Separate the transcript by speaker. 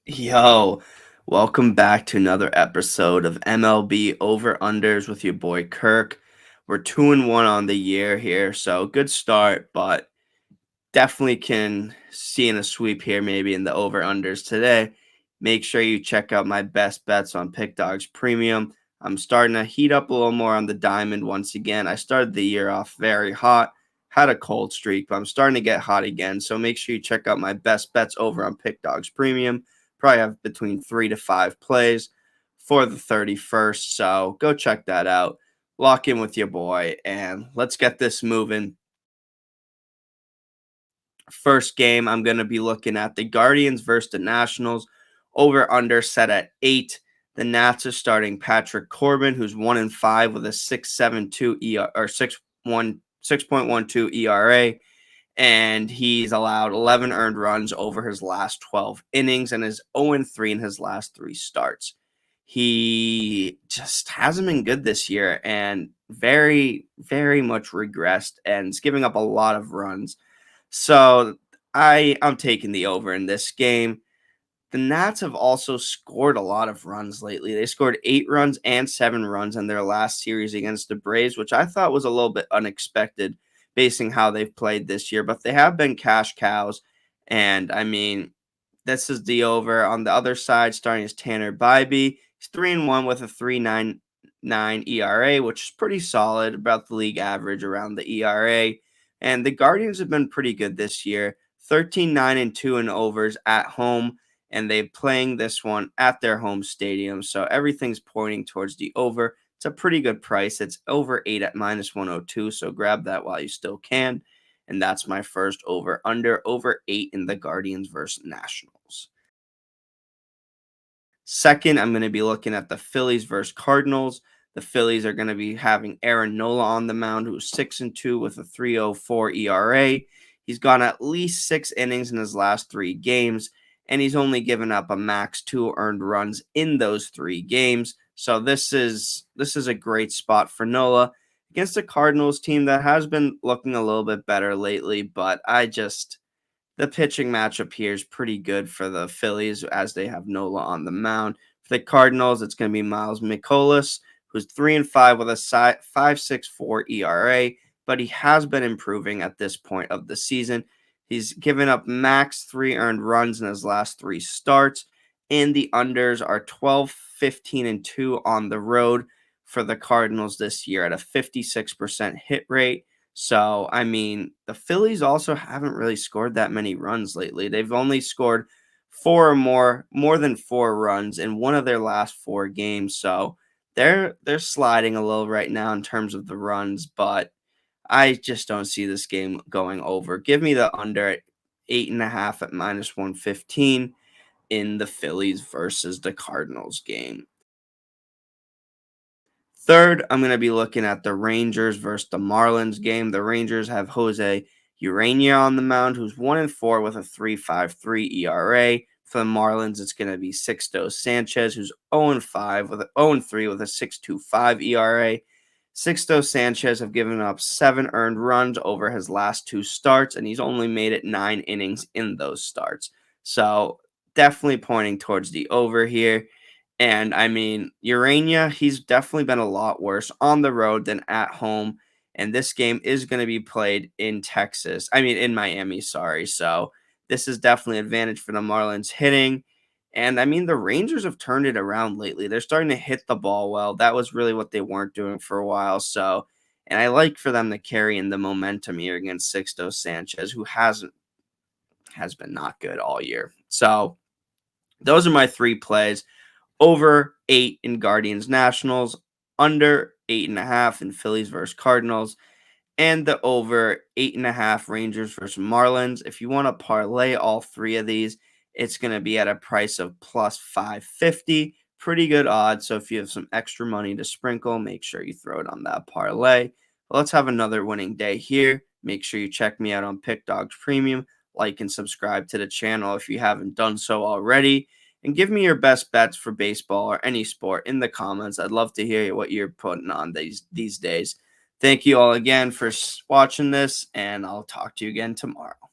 Speaker 1: Yo, welcome back to another episode of MLB Over Unders with your boy Kirk. We're 2-1 on the year here, so good start, but definitely can see in a sweep here, maybe in the over unders today. Make sure you check out my best bets on Pickdawgz Premium. I'm starting to heat up a little more on the diamond once again. I started the year off very hot, had a cold streak, but I'm starting to get hot again. So make sure you check out my best bets over on Pickdawgz Premium. Probably have between 3 to 5 plays for the 31st. So go check that out. Lock in with your boy, and let's get this moving. First game, I'm going to be looking at the Guardians versus the Nationals. Over under set at 8. The Nats are starting Patrick Corbin, who's 1-5 with a 6.72 ER or 6.12 ERA, and he's allowed 11 earned runs over his last 12 innings and is 0-3 in his last 3 starts. He just hasn't been good this year and very, very much regressed and is giving up a lot of runs. So I'm taking the over in this game. The Nats have also scored a lot of runs lately. They scored 8 runs and 7 runs in their last series against the Braves, which I thought was a little bit unexpected basing how they've played this year. But they have been cash cows. And I mean, this is the over. On the other side, starting is Tanner Bybee. He's 3-1 with a 3.99 ERA, which is pretty solid, about the league average around the ERA. And the Guardians have been pretty good this year, 13-9-2 in overs at home, and they're playing this one at their home stadium. So everything's pointing towards the over. It's a pretty good price. It's over 8 at -102, so grab that while you still can. And that's my first over 8 in the Guardians versus Nationals. Second, I'm going to be looking at the Phillies versus Cardinals. The Phillies are going to be having Aaron Nola on the mound, who's 6-2 with a 3.04 ERA. He's gone at least 6 innings in his last 3 games, and he's only given up a max 2 earned runs in those 3 games. So this is a great spot for Nola against the Cardinals team that has been looking a little bit better lately, but the pitching matchup here is pretty good for the Phillies as they have Nola on the mound. For the Cardinals, it's going to be Miles Mikolas, who's 3-5 with a 5.64 ERA, but he has been improving at this point of the season. He's given up max 3 earned runs in his last 3 starts, and the unders are 12, 15, and 2 on the road for the Cardinals this year at a 56% hit rate. So, I mean, the Phillies also haven't really scored that many runs lately. They've only scored 4 or more than 4 runs in one of their last 4 games. So, they're sliding a little right now in terms of the runs, but I just don't see this game going over. Give me the under at 8.5 at -115 in the Phillies versus the Cardinals game. Third, I'm going to be looking at the Rangers versus the Marlins game. The Rangers have Jose Urania on the mound, who's 1-4 with a 3.53 ERA. For the Marlins, it's going to be Sixto Sanchez, who's 0-3 with a 6.25 ERA. Sixto Sanchez have given up 7 earned runs over his last 2 starts, and he's only made it 9 innings in those starts. So definitely pointing towards the over here. And I mean, Urania, he's definitely been a lot worse on the road than at home. And this game is going to be played in in Miami, sorry. So this is definitely an advantage for the Marlins hitting. And I mean, the Rangers have turned it around lately. They're starting to hit the ball well. That was really what they weren't doing for a while. So, and I like for them to carry in the momentum here against Sixto Sanchez, who has been not good all year. So those are my 3 plays. Over 8 in Guardians Nationals, under 8.5 in Phillies versus Cardinals, and the over 8.5 Rangers versus Marlins. If you want to parlay all 3 of these, it's going to be at a price of plus 550. Pretty good odds. So if you have some extra money to sprinkle, make sure you throw it on that parlay. But let's have another winning day here. Make sure you check me out on Pick Dawgz Premium. Like and subscribe to the channel if you haven't done so already. And give me your best bets for baseball or any sport in the comments. I'd love to hear what you're putting on these days. Thank you all again for watching this, and I'll talk to you again tomorrow.